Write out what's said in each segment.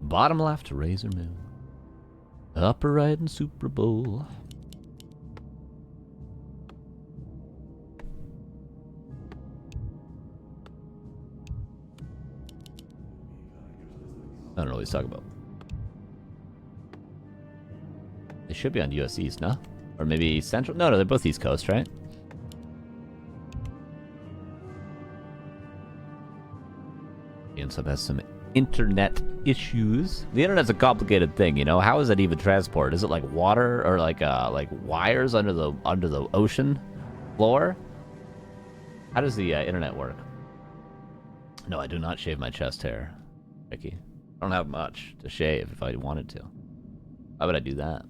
Bottom left, RazerMoon. Upper right, iNSUPERABLE. I don't know what he's talking about. They should be on US East, no? Or maybe Central? No, they're both East Coast, right? iNSUP has some internet issues. The internet's a complicated thing, you know? How is it even transport? Is it like water or like wires under the ocean floor? How does the internet work? No, I do not shave my chest hair, Ricky. I don't have much to shave if I wanted to. Why would I do that?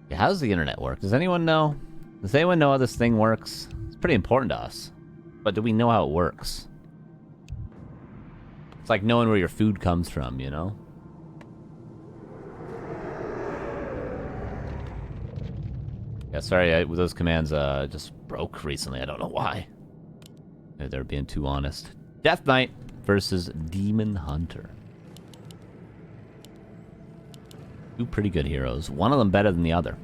Yeah, how does the internet work? Does anyone know? Does anyone know how this thing works? It's pretty important to us. But do we know how it works? It's like knowing where your food comes from, you know? Yeah, sorry, those commands just broke recently. I don't know why. They're being too honest. Death Knight versus Demon Hunter. Two pretty good heroes. One of them better than the other.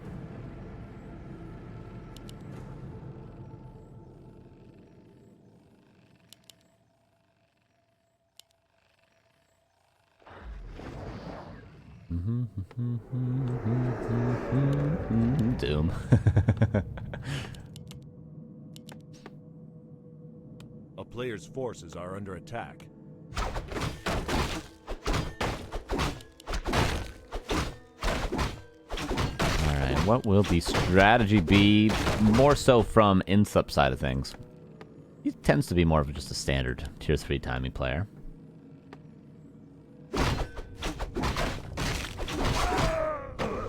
Doom. A player's forces are under attack. Alright, what will the strategy be? More so from iNSUP side of things. He tends to be more of just a standard tier 3 timing player.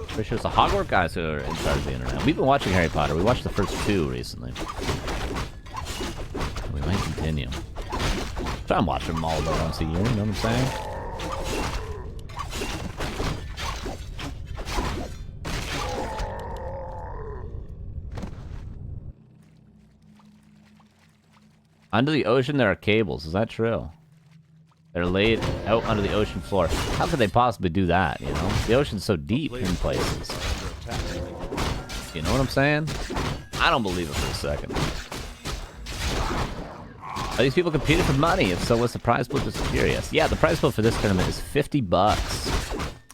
Pretty sure it's the Hogwarts guys who are in charge of the internet. We've been watching Harry Potter. We watched the first 2 recently. We might continue. Try and watch them all about once a year, you know what I'm saying? Under the ocean there are cables, is that true? They're laid out under the ocean floor. How could they possibly do that, you know? The ocean's so deep in places. You know what I'm saying? I don't believe it for a second. Are these people competing for money? If so, what's the prize pool? Just curious. Yeah, the prize pool for this tournament is $50.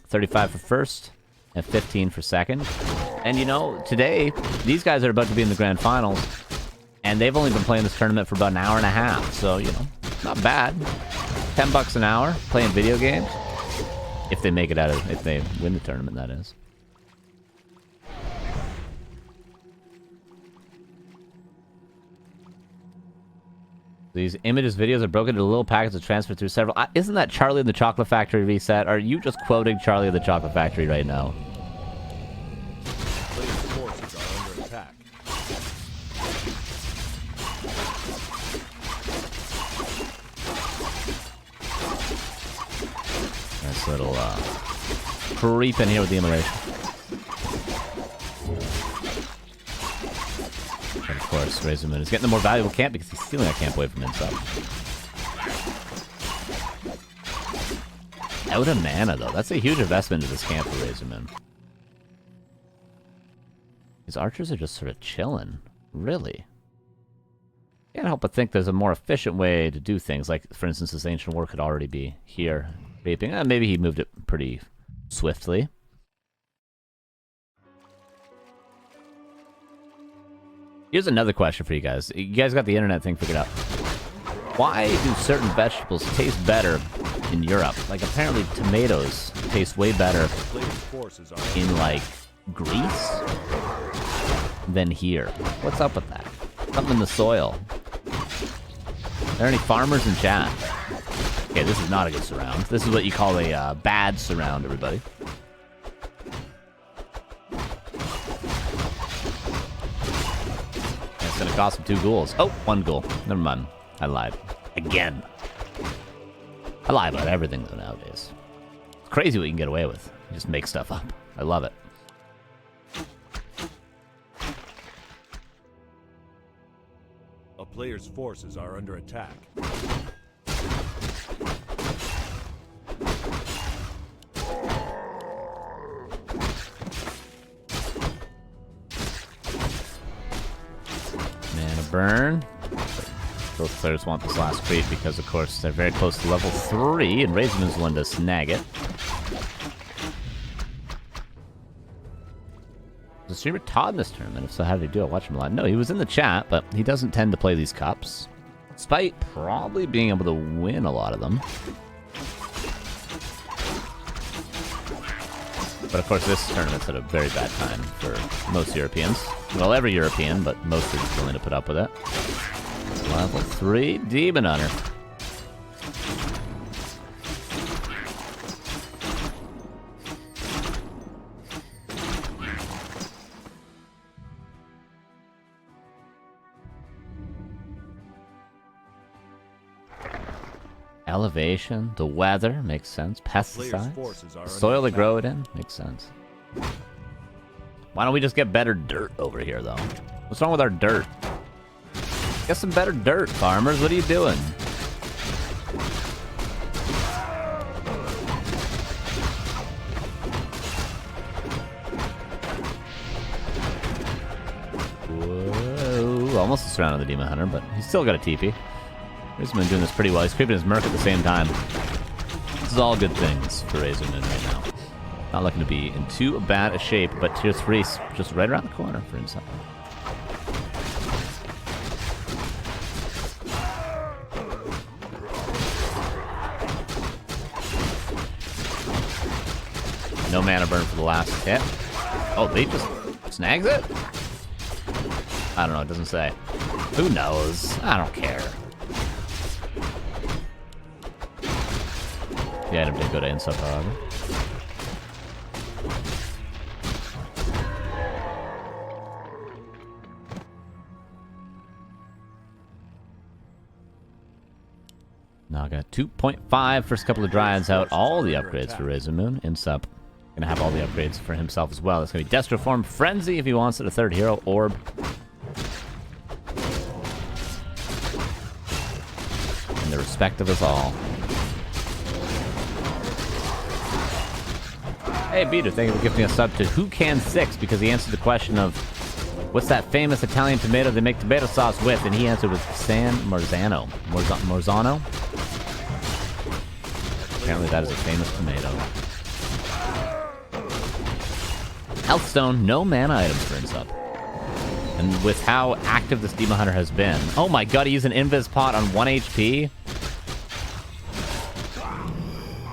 35 for first, and 15 for second. And you know, today, these guys are about to be in the grand finals, and they've only been playing this tournament for about an hour and a half. So, you know, not bad. $10 an hour playing video games. If they make it out of, if they win the tournament, that is. These images, videos are broken into little packets and transferred through several. Isn't that Charlie and the Chocolate Factory reset? Are you just quoting Charlie and the Chocolate Factory right now? Player's forces are under attack. Nice little creep in here with the immolation. And of course, RazerMoon is getting the more valuable camp because he's stealing that camp away from iNSUP. Out of mana, though. That's a huge investment into this camp for RazerMoon. These archers are just sort of chilling. Really? Can't help but think there's a more efficient way to do things. Like, for instance, this Ancient War could already be here. Creeping. Maybe he moved it pretty swiftly. Here's another question for you guys. You guys got the internet thing figured out. Why do certain vegetables taste better in Europe? Like, apparently tomatoes taste way better in, like, Greece than here. What's up with that? Something in the soil. Are there any farmers in chat? Okay, this is not a good surround. This is what you call a bad surround, everybody. It's gonna cost him 2 ghouls. Oh, 1 ghoul. Never mind. I lied. Again. I lie about everything, though, nowadays. It's crazy what you can get away with. You just make stuff up. I love it. A player's forces are under attack. Mana burn. Both players want this last creep because, of course, they're very close to level 3, and RazerMoon's the one to snag it. Was the streamer Todd in this tournament? If so, how did he do? I watched him a lot. No, he was in the chat, but he doesn't tend to play these cups, despite probably being able to win a lot of them. But of course, this tournament's at a very bad time for most Europeans. Well, every European, but most are just willing to put up with it. Level 3 Demon Hunter. Elevation, the weather, makes sense. Pesticides, the soil to grow it in, makes sense. Why don't we just get better dirt over here, though? What's wrong with our dirt? Get some better dirt, farmers. What are you doing? Whoa. Almost surrounded the Demon Hunter, but he's still got a TP. RazerMoon doing this pretty well. He's creeping his Merc at the same time. This is all good things for RazerMoon right now. Not looking to be in too bad a shape, but tier 3's just right around the corner for himself. No mana burn for the last hit. Oh, they just snags it? I don't know, it doesn't say. Who knows? I don't care. The item did go to iNSUP, however. Now I got 2.5, first couple of Dryads out. All the upgrades for RazerMoon. iNSUP gonna have all the upgrades for himself as well. It's gonna be Destroform, Frenzy if he wants it, a third hero, Orb. And the respect of us all. Hey, Beater, thank you for gifting a sub to Who Can 6 because he answered the question of what's that famous Italian tomato they make tomato sauce with, and he answered with San Marzano. Marzano? Apparently that is a famous tomato. Healthstone, no mana items for iNSUP. And with how active this Demon Hunter has been. Oh my god, he used an Invis pot on 1 HP?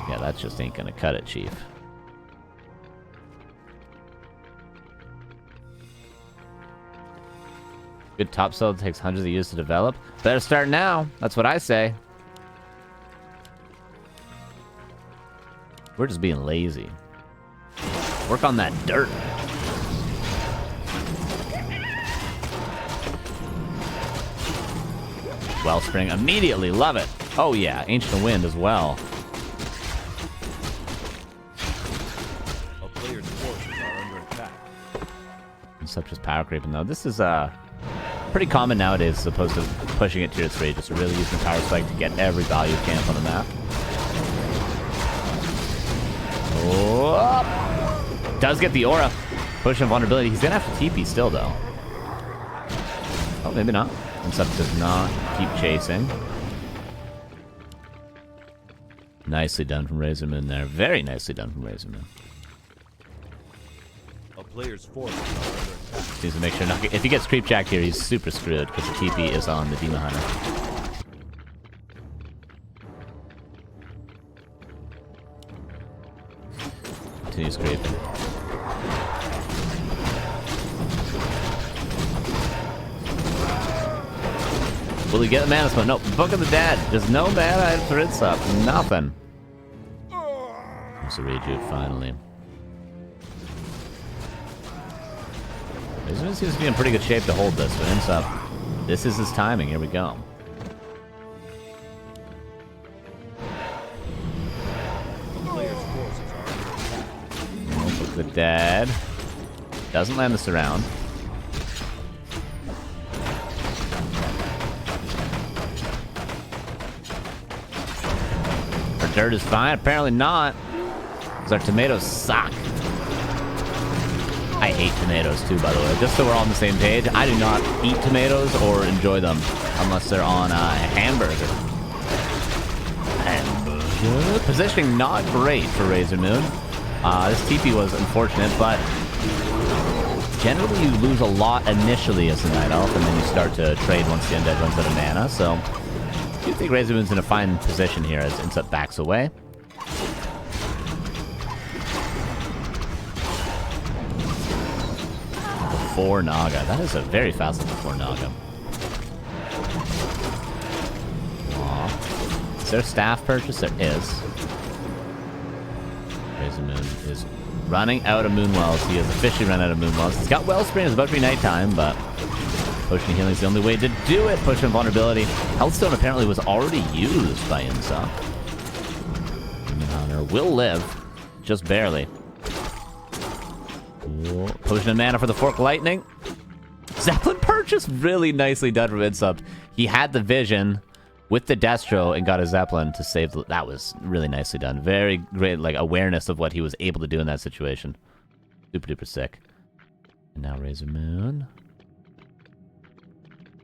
Yeah, that just ain't gonna cut it, Chief. Good topsoil takes hundreds of years to develop. Better start now. That's what I say. We're just being lazy. Work on that dirt. Wellspring immediately. Love it. Oh yeah, Ancient Wind as well. A player's forces are under attack. Such as power creeping though. This is pretty common nowadays as opposed to pushing it tier 3. Just really using the power spike to get every value camp on the map. Oh, does get the aura. Pushing vulnerability. He's gonna have to TP still though. Oh, maybe not. iNSUP does not keep chasing. Nicely done from RazerMoon there. Very nicely done from RazerMoon. A player's forces are under attack. Needs to make sure not. If he gets creep jacked here, he's super screwed because the TP is on the Demon Hunter. Continues creeping. Will he get the mana spell? No, Book of the Dead. There's no mana item for iNSUP. Nothing. There's a rejuve finally. RazerMoon seems to be in pretty good shape to hold this, but iNSUP, this is his timing. Here we go. the dead. Doesn't land the surround. Our dirt is fine. Apparently not. Because our tomatoes suck. I hate tomatoes too, by the way. Just so we're all on the same page, I do not eat tomatoes or enjoy them unless they're on a hamburger. Positioning not great for RazerMoon. This TP was unfortunate, but generally you lose a lot initially as a Night Elf, and then you start to trade once the Undead runs out of mana, so I do think RazerMoon's in a fine position here as Insup backs away. 4 Naga. That is a very fast level 4 Naga. Aww. Is there a staff purchase? There is. RazerMoon is running out of Moonwells. He has officially run out of Moonwells. He's got Wellspring. It's about to be nighttime, but Potion of Healing is the only way to do it. Potion of Vulnerability. Healthstone apparently was already used by Insup. Hunter will live. Just barely. Potion of Mana for the Fork Lightning. Zeppelin purchase, really nicely done from Insup. He had the vision with the Destro and got a Zeppelin to save the... That was really nicely done. Very great, like, awareness of what he was able to do in that situation. Super duper sick. And now RazerMoon.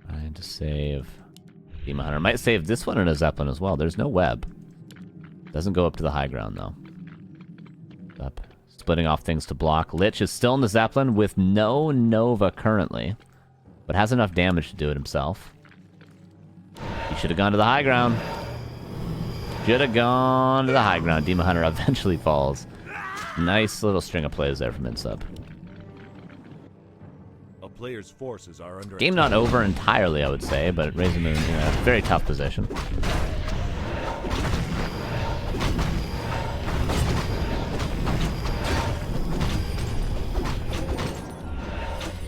Trying to save Demon Hunter. Might save this one and a Zeppelin as well. There's no web. Doesn't go up to the high ground, though. Up. Splitting off things to block. Lich is still in the Zeppelin with no Nova currently, but has enough damage to do it himself. He should have gone to the high ground. Should have gone to the high ground. Demon Hunter eventually falls. Nice little string of plays there from Insup. A player's forces are under Game not over entirely, I would say, but RazerMoon in a very tough position.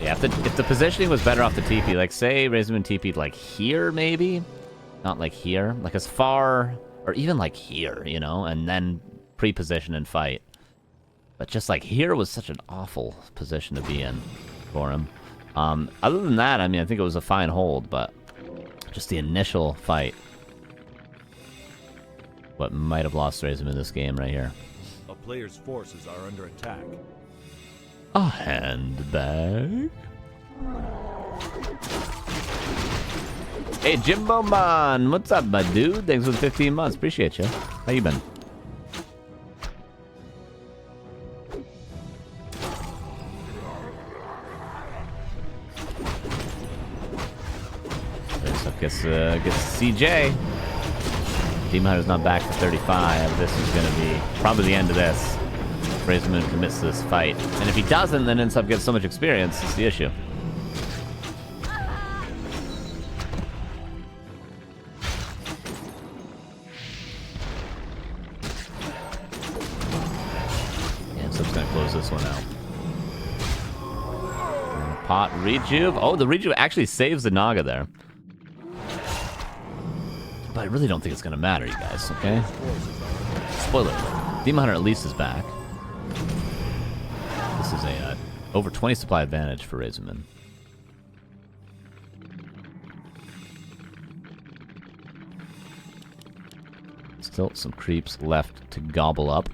Yeah, if the positioning was better off the TP, like say RazerMoon TP'd like here maybe, not like here, like as far, or even like here, you know, and then pre-position and fight. But just like here was such an awful position to be in for him. Other than that, I mean, I think it was a fine hold, but just the initial fight, what might have lost RazerMoon this game right here. A player's forces are under attack. A handbag. Hey, Jimbo Man, what's up, my dude? Thanks for the 15 months. Appreciate you. How you been? Guess CJ. Demon Hunter's not back for 35. This is gonna be probably the end of this. RazerMoon commits to this fight. And if he doesn't, then Insup gets so much experience. It's the issue. Yeah, Insup's gonna close this one out. Pot Rejuve. Oh, the Rejuve actually saves the Naga there. But I really don't think it's gonna matter, you guys, okay? Spoiler alert. Demon Hunter at least is back. This is a over 20 supply advantage for RazerMoon. Still some creeps left to gobble up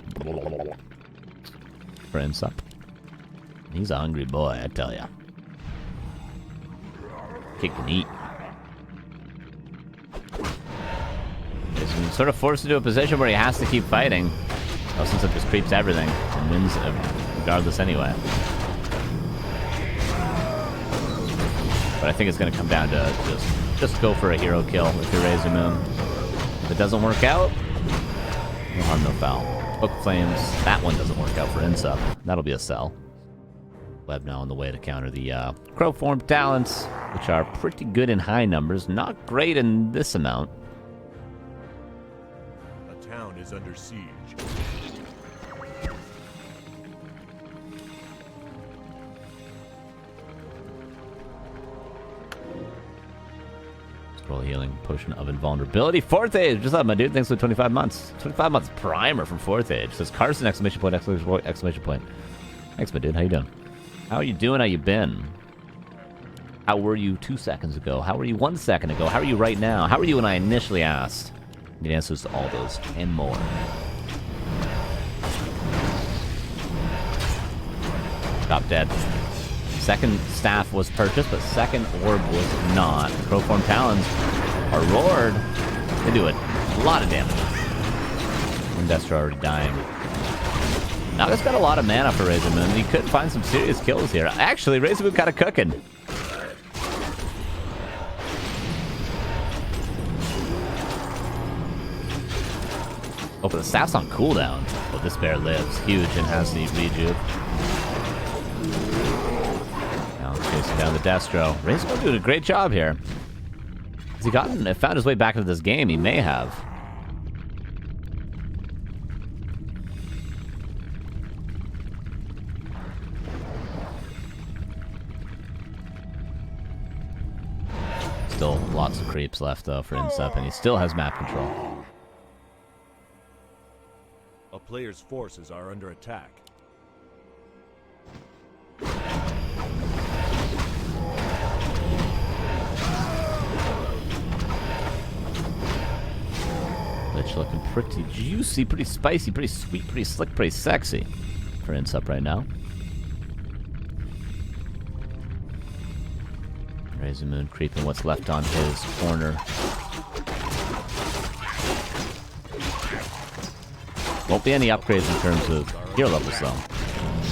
for Insup. He's a hungry boy, I tell ya. Kick and eat. He's sort of forced into a position where he has to keep fighting. Else Insup just creeps everything and wins regardless anyway. But I think it's going to come down to just go for a hero kill if you're RazerMoon. If it doesn't work out, no harm, no foul. Hook Flames, that one doesn't work out for Insup. That'll be a sell. Web now on the way to counter the Crow Form talents, which are pretty good in high numbers, not great in this amount. A town is under siege. Scroll Healing, Potion of Invulnerability. 4th Age! Just up, my dude. Thanks for the 25 months. 25 months primer from 4th Age. Says Carson, exclamation point, exclamation point, exclamation point. Thanks, my dude. How you doing? How are you doing? How you been? How were you 2 seconds ago? How were you 1 second ago? How are you right now? How are you when I initially asked? Get answers to all those and more. Drop dead. Second staff was purchased, but second orb was not. Crowform Talons are roared. They do a lot of damage. Industro already dying. Naga's got a lot of mana for RazerMoon. He could find some serious kills here. Actually, RazerMoon kind of cooking. Oh, but the staff's on cooldown. But this bear lives. Huge and has the rejuve. Now chasing down the Destro. RazerMoon doing a great job here. Has he found his way back into this game? He may have. Still lots of creeps left, though, for INSUP, and he still has map control. A player's forces are under attack. Lich looking pretty juicy, pretty spicy, pretty sweet, pretty slick, pretty sexy for INSUP right now. RazerMoon creeping what's left on his corner. Won't be any upgrades in terms of hero levels, though,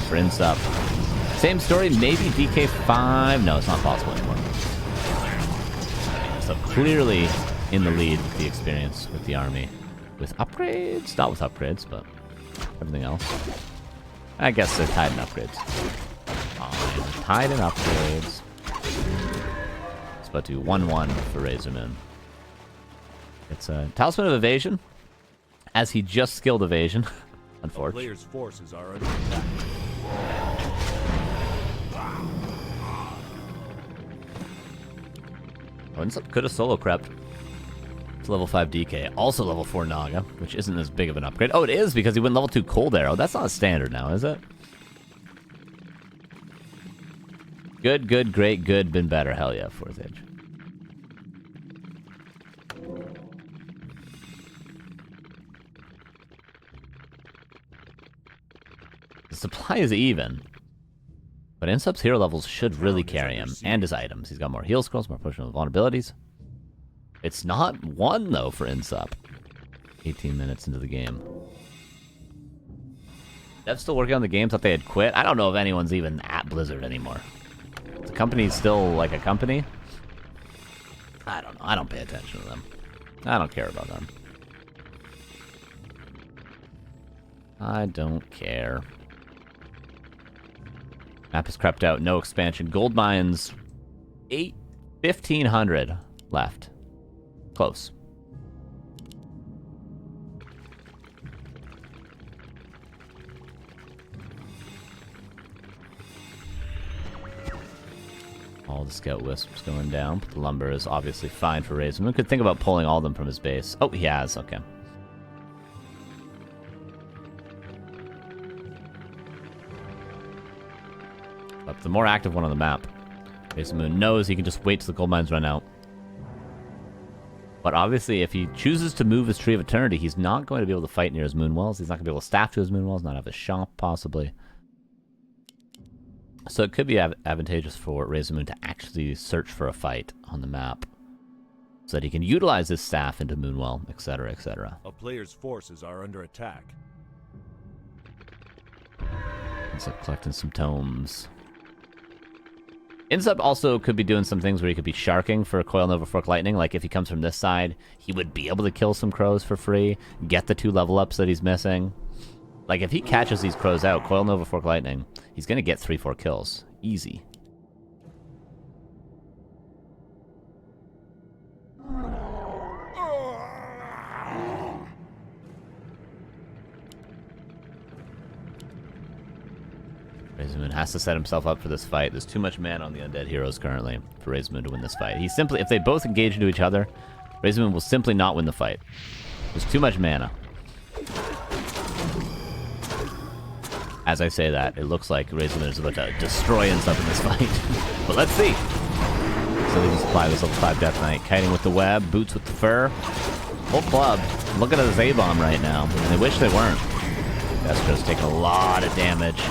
for INSUP. Same story, maybe DK5. No, it's not possible anymore. So clearly in the lead with the experience with the army. With upgrades? Not with upgrades, but everything else. I guess they're tied in upgrades. Fine. Tied in upgrades. It's about to 1-1 for RazerMoon. It's a Talisman of Evasion, as he just skilled Evasion. Unfortunately. Player's forces are under attack. INSUP could have solo crept to level 5 DK. Also level 4 Naga, which isn't as big of an upgrade. Oh, it is, because he went level 2 Cold Arrow. That's not a standard now, is it? Good, good, great, good, been better. Hell yeah, 4th Age. The supply is even. But INSUP's hero levels should really carry him, and his items. He's got more heal scrolls, more push vulnerabilities. It's not 1, though, for INSUP. 18 minutes into the game. Dev's still working on the game, thought they had quit. I don't know if anyone's even at Blizzard anymore. The company's still like a company. I don't know. I don't pay attention to them. I don't care about them. I don't care. Map has crept out. No expansion. Gold mines. 1,500 left. Close. All the scout wisps going down. But the lumber is obviously fine for RazerMoon. Could think about pulling all of them from his base. Oh, he has. Okay. But the more active one on the map. RazerMoon knows he can just wait till the gold mines run out. But obviously, if he chooses to move his Tree of Eternity, he's not going to be able to fight near his Moonwells. He's not going to be able to staff to his Moonwells, not have a shop, possibly. So it could be advantageous for RazerMoon to actually search for a fight on the map, so that he can utilize his staff into Moonwell, etc., etc. A player's forces are under attack. Ends up collecting some tomes. INSUP also could be doing some things where he could be sharking for Coil Nova Fork Lightning. Like if he comes from this side, he would be able to kill some crows for free, get the 2 level ups that he's missing. Like if he catches these crows out, Coil Nova Fork Lightning, he's going to get 3-4 kills. Easy. RazerMoon has to set himself up for this fight. There's too much mana on the undead heroes currently for RazerMoon to win this fight. He simply, if they both engage into each other, RazerMoon will simply not win the fight. There's too much mana. As I say that, it looks like RazerMoon is about to destroy INSUP in this fight. But let's see. So they just apply this level 5 Death Knight. Kiting with the web, boots with the fur. Whole club. Look at his A-bomb right now. And they wish they weren't. Destro's taking a lot of damage.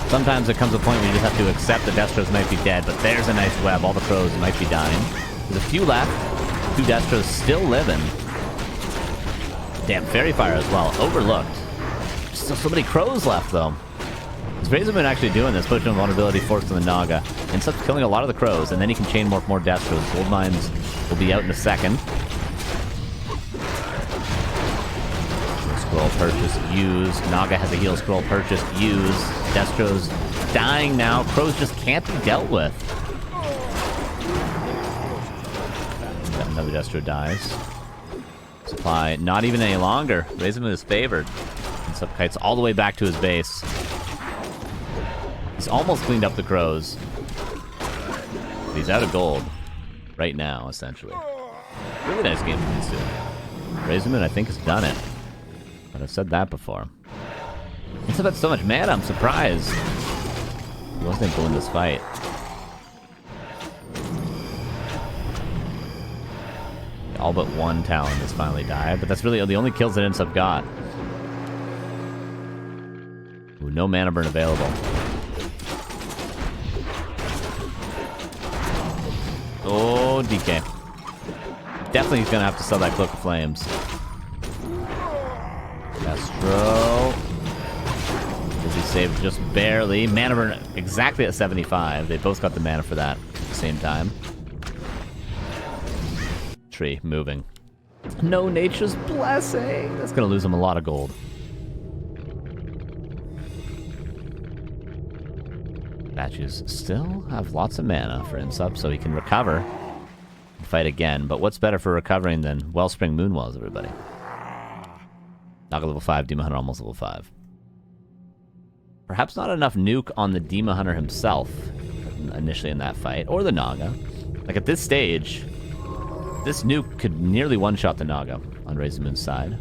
Sometimes it comes a point where you just have to accept the Destros might be dead, but there's a nice web. All the crows might be dying. There's a few left. 2 Destros still living. Damn, Fairy Fire as well. Overlooked. Still so many crows left, though. Is RazerMoon actually doing this? Pushing vulnerability forced on the Naga. INSUP's killing a lot of the crows, and then he can chain more Destros. Gold mines will be out in a second. Scroll purchase, use. Naga has a heal scroll purchase, use. Destro's dying now. Crows just can't be dealt with. Another Destro dies. Supply not even any longer. RazerMoon is favored. INSUP kites all the way back to his base. He's almost cleaned up the crows. He's out of gold right now, essentially. Really nice game from these two. RazerMoon, I think, has done it. But I've said that before. INSUP had so much mana, I'm surprised. He wasn't able to win this fight. All but one Talon has finally died, but that's really the only kills that INSUP got. Ooh, no mana burn available. Oh, DK. Definitely he's gonna have to sell that Cloak of Flames. Destro. Does he save just barely? Mana burn exactly at 75. They both got the mana for that at the same time. Tree moving. No Nature's Blessing. That's gonna lose him a lot of gold. Statues still have lots of mana for INSUP, so he can recover and fight again. But what's better for recovering than Wellspring Moonwells, everybody? Naga level 5, Demon Hunter almost level 5. Perhaps not enough nuke on the Demon Hunter himself initially in that fight, or the Naga. Like at this stage, this nuke could nearly one-shot the Naga on RazerMoon's side.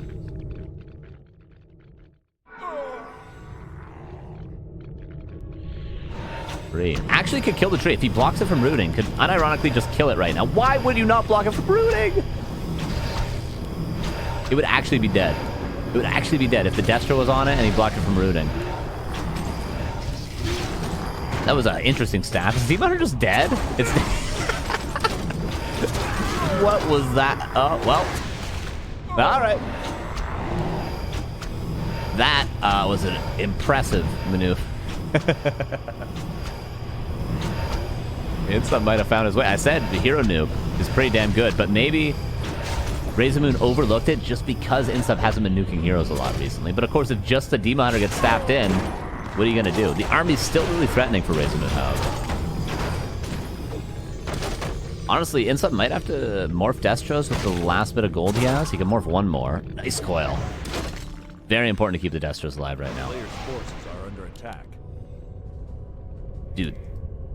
Actually could kill the tree. If he blocks it from rooting, could unironically just kill it right now. Why would you not block it from rooting? It would actually be dead. It would actually be dead if the Destro was on it and he blocked it from rooting. That was an interesting stat. Is Demon Hunter just dead? It's... What was that? Oh, well. Alright. That was an impressive maneuver. INSUP might have found his way. I said the hero nuke is pretty damn good, but maybe RazerMoon overlooked it just because INSUP hasn't been nuking heroes a lot recently. But of course, if just the Demon Hunter gets staffed in, what are you going to do? The army's still really threatening for RazerMoon, however. Honestly, INSUP might have to morph Destros with the last bit of gold he has. He can morph one more. Nice coil. Very important to keep the Destros alive right now. Players' forces are under attack. Dude,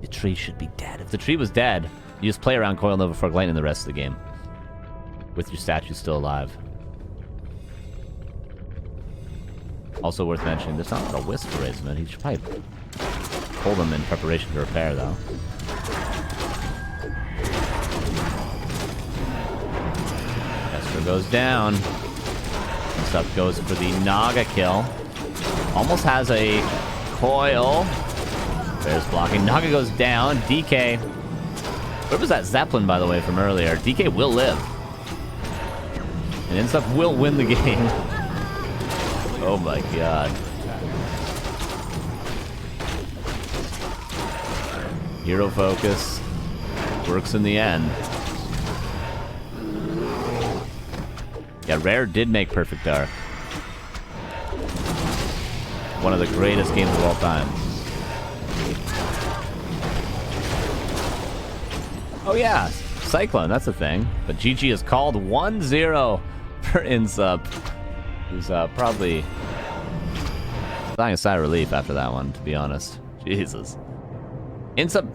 the tree should be dead. If the tree was dead, you just play around Coil Nova for Lightning the rest of the game. With your statues still alive. Also worth mentioning, there's not a lot of Wisp for RazerMoon. He should probably pull them in preparation to repair, though. Destro goes down. INSUP goes for the Naga kill. Almost has a coil. Bear's blocking. Naga goes down. DK. Where was that Zeppelin, by the way, from earlier? DK will live. And INSUP will win the game. Oh my god. Hero focus. Works in the end. Yeah, Rare did make Perfect Dark. One of the greatest games of all time. Oh yeah, Cyclone, that's a thing. But GG is called 1-0 for INSUP. Who's probably dying a sigh of relief after that one, to be honest. Jesus. INSUP,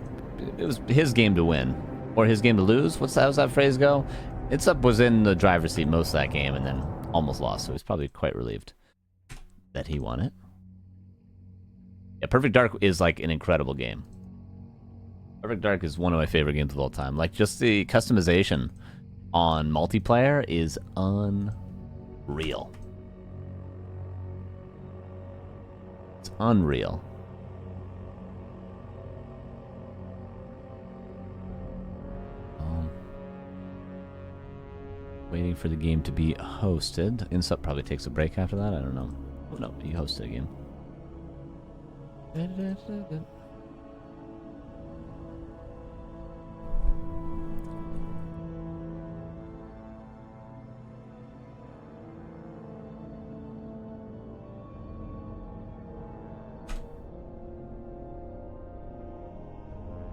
it was his game to win. Or his game to lose? How's that phrase go? INSUP was in the driver's seat most of that game and then almost lost, so he's probably quite relieved that he won it. Yeah, Perfect Dark is like an incredible game. Perfect Dark is one of my favorite games of all time. Like, just the customization on multiplayer is unreal. It's unreal. Waiting for the game to be hosted. Insup probably takes a break after that. I don't know. Oh no, he hosted a game.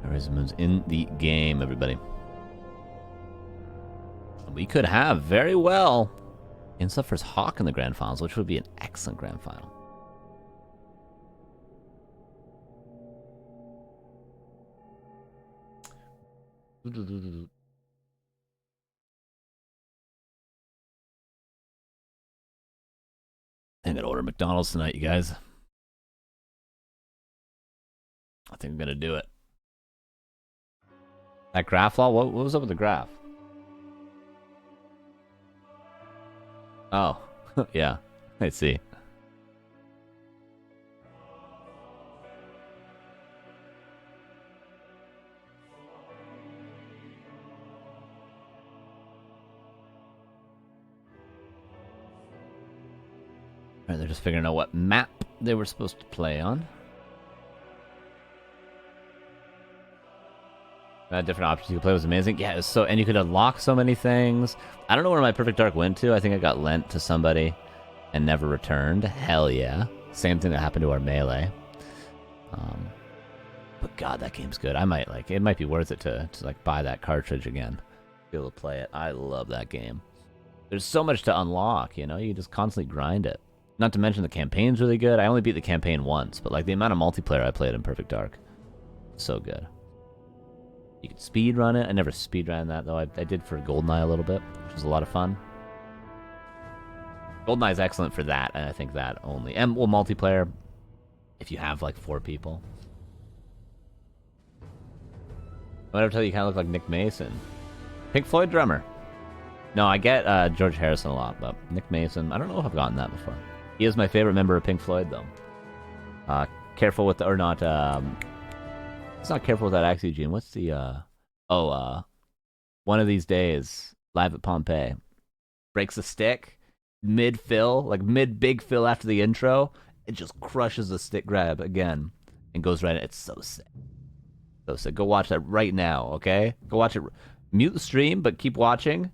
RazerMoon's in the game, everybody. We could have very well Insup vs Hawk in the grand finals, which would be an excellent grand final. I gotta order McDonald's tonight, you guys. I think I'm gonna do it. That graph law? What was up with the graph? Oh, yeah. I see. Alright, they're just figuring out what map they were supposed to play on. Different options you could play was amazing. Yeah, it was so, and you could unlock so many things. I don't know where my Perfect Dark went to. I think I got lent to somebody and never returned. Hell yeah. Same thing that happened to our Melee. But God, that game's good. I might it might be worth it to like buy that cartridge again. Be able to play it. I love that game. There's so much to unlock, you know? You just constantly grind it. Not to mention the campaign's really good. I only beat the campaign once, but like the amount of multiplayer I played in Perfect Dark. So good. You could speed run it. I never speed ran that though. I did for GoldenEye a little bit, which was a lot of fun. GoldenEye is excellent for that, and I think that only. And well, multiplayer, if you have like 4 people. Whatever, tell you, you kind of look like Nick Mason. Pink Floyd drummer. No, I get George Harrison a lot, but Nick Mason, I don't know if I've gotten that before. He is my favorite member of Pink Floyd, though. Careful with the, or not, it's not Careful with That Axe, Eugene. What's the, One of These Days, live at Pompeii. Breaks a stick, mid-fill, like mid-big fill after the intro. It just crushes the stick grab again and goes right in. It's so sick. So sick. Go watch that right now, okay? Go watch it. Mute the stream, but keep watching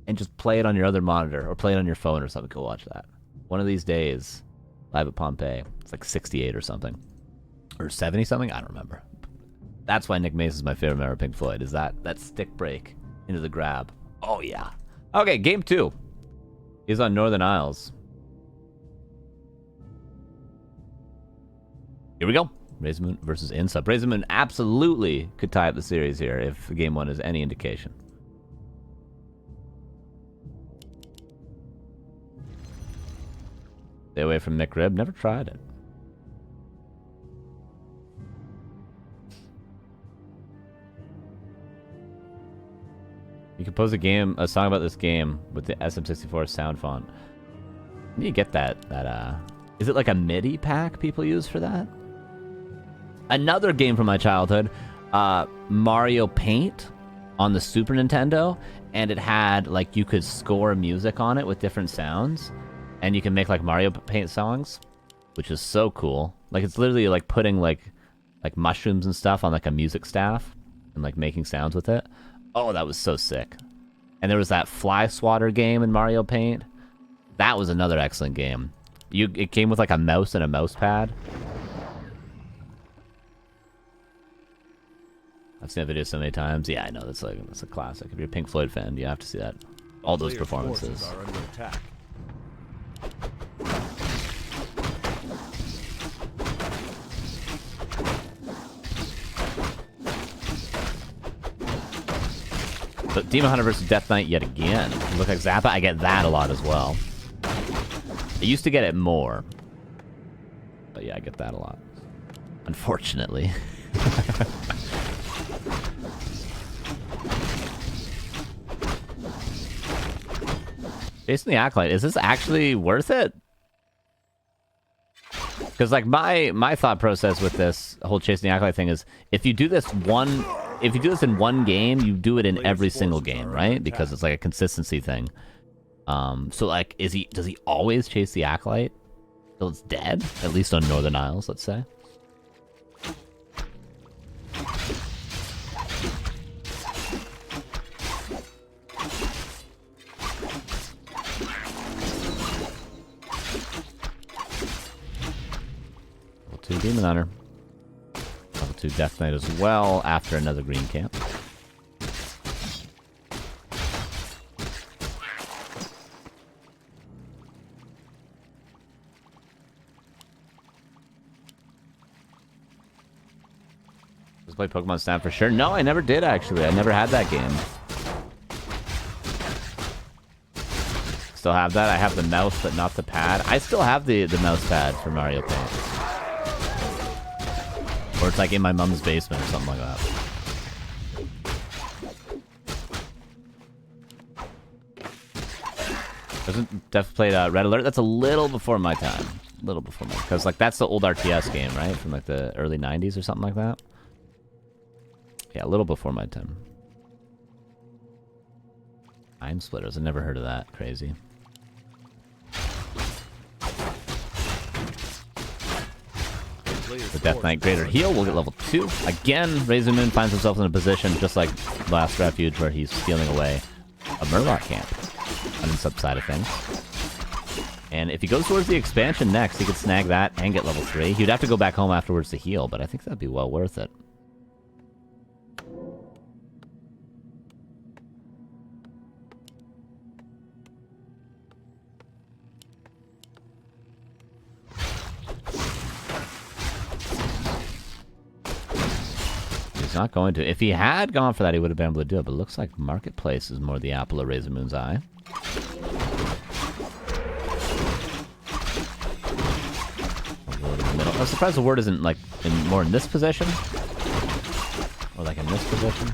and just play it on your other monitor or play it on your phone or something. Go watch that. One of These Days, live at Pompeii. It's like 68 or something. Or 70 something? I don't remember. That's why Nick Mason's my favorite member of Pink Floyd, is that stick break into the grab. Oh, yeah. Okay, game 2. He's on Northern Isles. Here we go. RazerMoon versus INSUP. RazerMoon absolutely could tie up the series here if game 1 is any indication. Stay away from McRib. Never tried it. You compose a song about this game with the SM64 sound font. You get that is it like a MIDI pack people use for that? Another game from my childhood, Mario Paint on the Super Nintendo, and it had like you could score music on it with different sounds, and you can make like Mario Paint songs, which is so cool. Like it's literally like putting like mushrooms and stuff on like a music staff and like making sounds with it. Oh, that was so sick. And there was that Fly Swatter game in Mario Paint. That was another excellent game. It came with like a mouse and a mouse pad. I've seen that video so many times. Yeah, I know, that's a classic. If you're a Pink Floyd fan, you have to see that. All those performances. Are under attack. But Demon Hunter vs. Death Knight yet again. You look like Zappa. I get that a lot as well. I used to get it more. But yeah, I get that a lot. Unfortunately. Chasing the Acolyte, is this actually worth it? Because like my thought process with this whole Chasing the Acolyte thing is, if you do this in one game, you do it in every single game, right? Because it's like a consistency thing. So like, does he always chase the Acolyte till it's dead? At least on Northern Isles, let's say. Level 2 Demon Hunter. Level 2 Death Knight as well after another green camp. Play Pokemon Snap for sure. No, I never did actually. I never had that game. Still have that. I have the mouse, but not the pad. I still have the mouse pad for Mario Paint. Or it's like in my mom's basement or something like that. Doesn't Def played Red Alert? That's a little before my time. A little before my, because like that's the old RTS game, right? From like the early 90s or something like that. Yeah, a little before my time. Time Splitters. I never heard of that. Crazy. The Death Knight Greater Heal will get level 2. Again, RazerMoon finds himself in a position just like last Refuge where he's stealing away a Murloc camp on the sub side of things. And if he goes towards the expansion next, he could snag that and get level 3. He'd have to go back home afterwards to heal, but I think that'd be well worth it. Not going to. If he had gone for that, he would have been able to do it. But it looks like Marketplace is more the apple of RazerMoon's eye. Word in the middle. I'm surprised the word isn't like more in this position, or like in this position.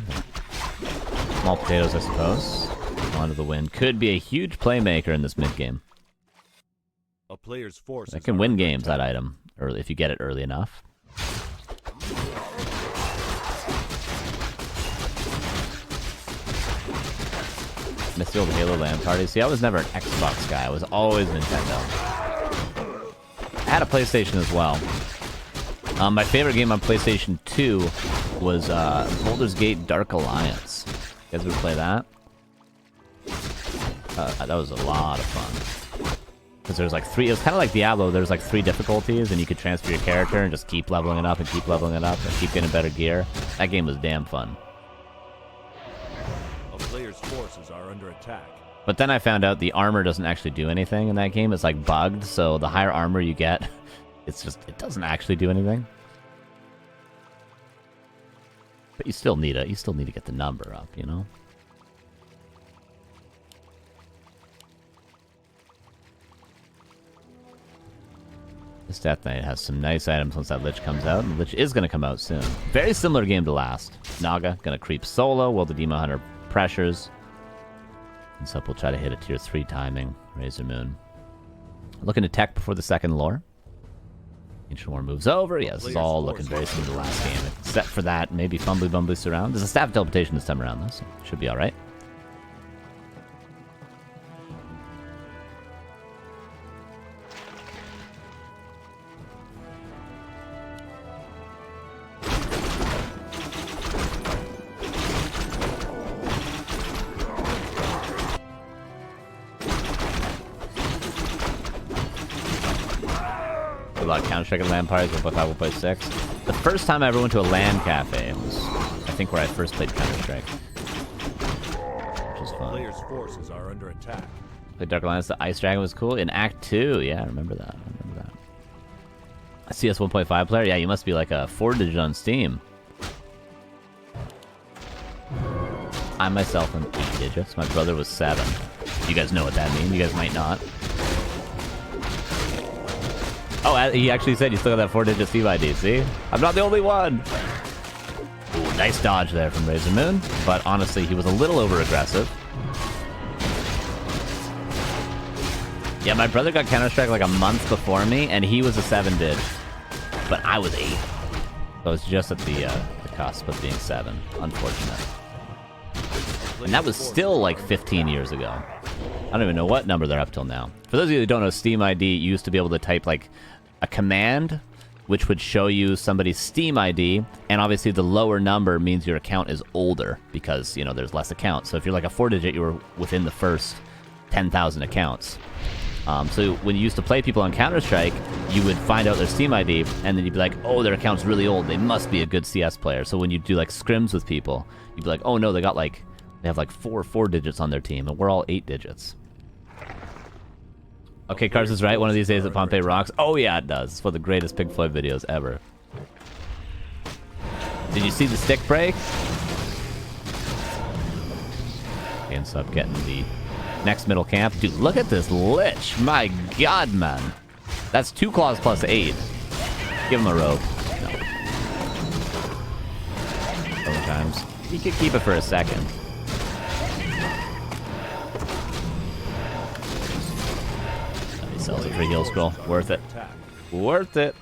Small potatoes, I suppose. Onto the win. Could be a huge playmaker in this mid game. A player's force. That can win games. That item early if you get it early enough. Missed the old Halo LAN party. See, I was never an Xbox guy. I was always Nintendo. I had a PlayStation as well. My favorite game on PlayStation 2 was Baldur's Gate Dark Alliance. You guys ever play that? That was a lot of fun. Because there's like 3... It was kind of like Diablo. There's like 3 difficulties, and you could transfer your character and just keep leveling it up and keep leveling it up and keep getting better gear. That game was damn fun. Players' forces are under attack. But then I found out the armor doesn't actually do anything in that game. It's like bugged, so the higher armor you get, it doesn't actually do anything. But you still need to get the number up, you know? This Death Knight has some nice items once that Lich comes out, and Lich is going to come out soon. Very similar game to last. Naga going to creep solo while the Demon Hunter pressures. And so we'll try to hit a tier 3 timing. RazerMoon. Looking to tech before the second lore. Ancient War moves over. Yeah, this is all looking very similar to last game. Except for that, maybe Fumbly Bumbly Surround. There's a Staff of Teleportation this time around, though, so should be alright. A lot of Counter-Strike and LAN parties, 1.5, 1.6. The first time I ever went to a LAN cafe was, I think, where I first played Counter-Strike. Which is fun. Players' forces are under attack. Played Dark Alliance, the Ice Dragon was cool. In Act 2, yeah, I remember that. A CS 1.5 player? Yeah, you must be like a 4-digit on Steam. I myself am 8 digits. My brother was 7. You guys know what that means. You guys might not. Oh, he actually said you still got that 4-digit Steam ID, see? I'm not the only one! Ooh, nice dodge there from RazerMoon, but honestly, he was a little over-aggressive. Yeah, my brother got Counter-Strike like a month before me, and he was a 7-dig. But I was 8. So I was just at the cusp of being 7. Unfortunate. And that was still like 15 years ago. I don't even know what number they're up till now. For those of you who don't know, Steam ID, you used to be able to type like a command, which would show you somebody's Steam ID, and obviously the lower number means your account is older because, you know, there's less accounts. So if you're like a 4-digit, you were within the first 10,000 accounts. So when you used to play people on Counter-Strike, you would find out their Steam ID, and then you'd be like, oh, their account's really old. They must be a good CS player. So when you do like scrims with people, you'd be like, oh no, they have like 4 digits on their team, and we're all 8 digits. Okay, Carson's right. One of these days that Pompeii rocks. Oh yeah, it does. It's one of the greatest Pink Floyd videos ever. Did you see the stick break? iNSUP getting the next middle camp. Dude, look at this Lich. My god, man. That's 2 claws plus 8. Give him a rope. No. Sometimes. You could keep it for a second. He sells it for a heal scroll. Worth it. Worth it.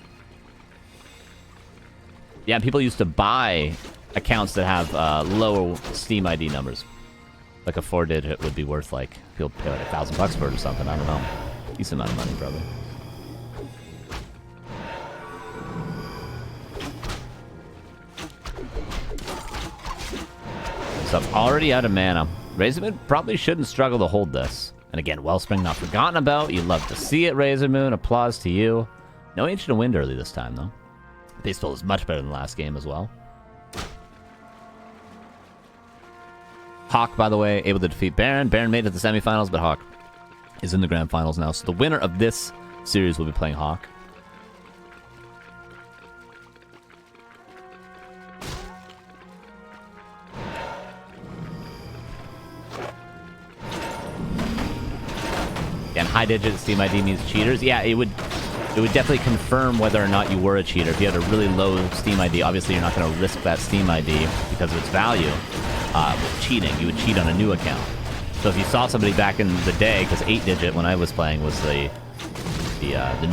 Yeah, people used to buy accounts that have low Steam ID numbers. Like a 4-digit would be worth like, people pay like $1,000 for it or something. I don't know. Decent amount of money, probably. So I'm already out of mana. RazerMoon probably shouldn't struggle to hold this. And again, Wellspring not forgotten about. You'd love to see it, RazerMoon. Applause to you. No Ancient Wind early this time, though. Baseball is much better than the last game as well. Hawk, by the way, able to defeat Baron. Baron made it to the semifinals, but Hawk is in the grand finals now. So the winner of this series will be playing Hawk. And high digit Steam ID means cheaters. Yeah, it would definitely confirm whether or not you were a cheater. If you had a really low Steam ID, obviously you're not going to risk that Steam ID because of its value. With cheating, you would cheat on a new account. So if you saw somebody back in the day, because 8-digit when I was playing was the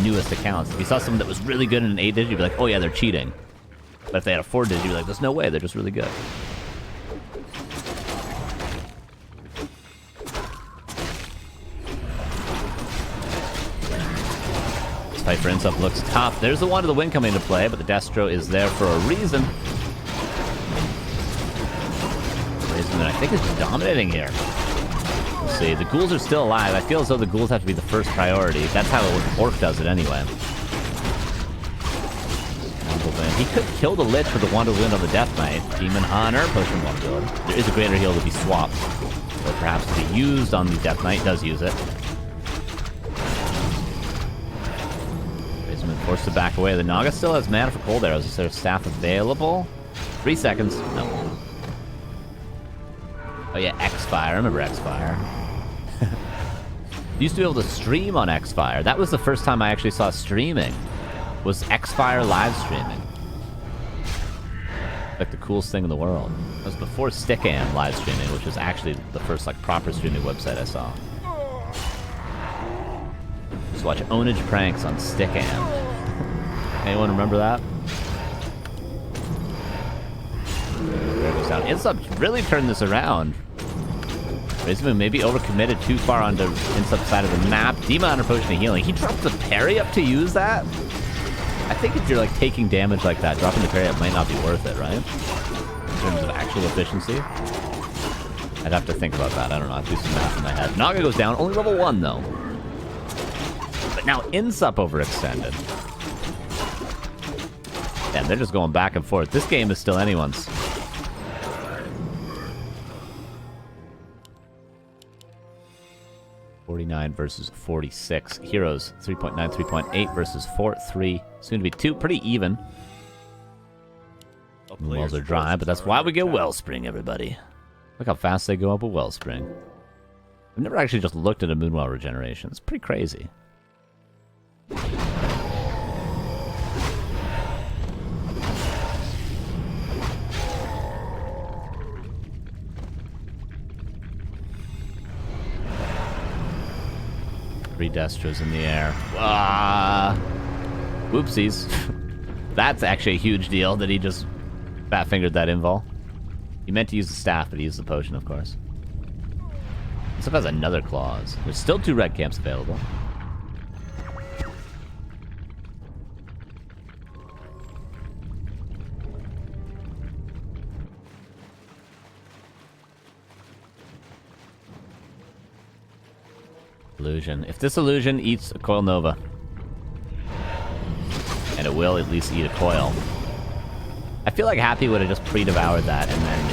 newest accounts. If you saw someone that was really good in an 8-digit, you'd be like, oh yeah, they're cheating. But if they had a 4-digit, you'd be like, there's no way, they're just really good. This fight for iNSUP looks tough. There's the one to the win coming into play, but the Destro is there for a reason. I think is dominating here. Let's see. The ghouls are still alive. I feel as though the ghouls have to be the first priority. That's how Orc does it anyway. He could kill the Lich with the Wand of Wind on the Death Knight. Demon Hunter, potion won't do it. There is a greater heal to be swapped. Or perhaps to be used on the Death Knight. Does use it. RazerMoon forced to back away. The Naga still has mana for cold arrows. Is there a staff available? 3 seconds. No. Oh yeah, X-Fire. I remember X-Fire. Used to be able to stream on X-Fire. That was the first time I actually saw streaming. Was X-Fire live streaming. Like the coolest thing in the world. It was before Stickam live streaming, which was actually the first like proper streaming website I saw. Just watch Ownage pranks on Stickam. Anyone remember that? There goes down. iNSUP really turned this around. RazerMoon maybe overcommitted too far onto iNSUP's side of the map. Demon Hunter potion of healing. He dropped the parry up to use that? I think if you're like taking damage like that, dropping the parry up might not be worth it, right? In terms of actual efficiency. I'd have to think about that. I don't know. I have to do some math in my head. Naga goes down. Only level 1 though. But now iNSUP overextended. And they're just going back and forth. This game is still anyone's. .49 versus 46. Heroes 3.9, 3.8 versus 4, 3. Soon to be 2. Pretty even. The wells are dry, but that's why we get Wellspring, everybody. Look how fast they go up with Wellspring. I've never actually just looked at a Moonwell regeneration. It's pretty crazy. 3 Destros in the air. Ah, whoopsies. That's actually a huge deal that he just fat-fingered that invul. He meant to use the staff, but he used the potion, of course. This has another clause. There's still 2 red camps available. Illusion. If this illusion eats a Coil Nova, and it will at least eat a coil, I feel like Happy would have just pre-devoured that and then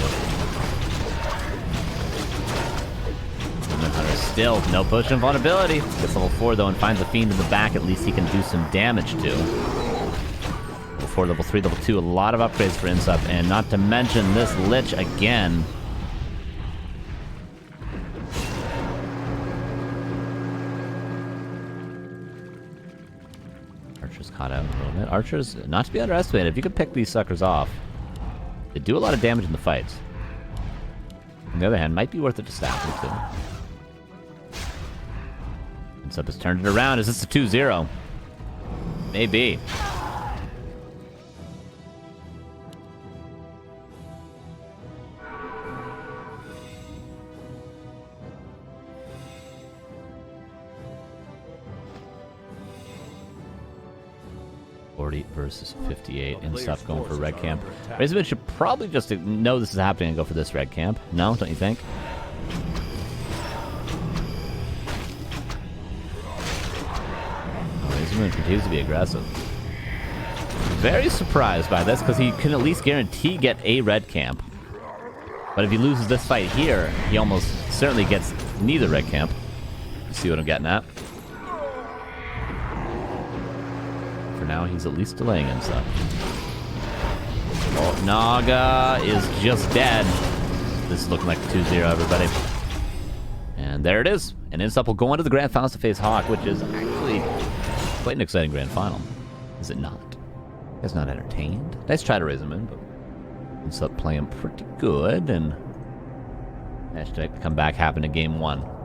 Hunter still no potion of vulnerability. Gets level 4 though and finds the Fiend in the back. At least he can do some damage to. Level 4, level 3, level 2. A lot of upgrades for Insup, and not to mention this Lich again. Archer's caught out a little bit. Archer's not to be underestimated. If you could pick these suckers off, they do a lot of damage in the fights. On the other hand, might be worth it to staff them too. Insup has turned it around. Is this a 2-0? Maybe. Versus 58. Insup going for red camp. RazerMoon should probably just know this is happening and go for this red camp. No, don't you think? RazerMoon continues to be aggressive. Very surprised by this because he can at least guarantee get a red camp. But if he loses this fight here, he almost certainly gets neither red camp. You see what I'm getting at? For now, he's at least delaying Insup. Oh, Naga is just dead. This is looking like a 2-0, everybody. And there it is. And Insup will go on to the Grand Finals to face Hawk, which is actually quite an exciting Grand Final. Is it not? You guys not entertained? Nice try to RazerMoon, but Insup playing pretty good, and hashtag comeback happened in game 1.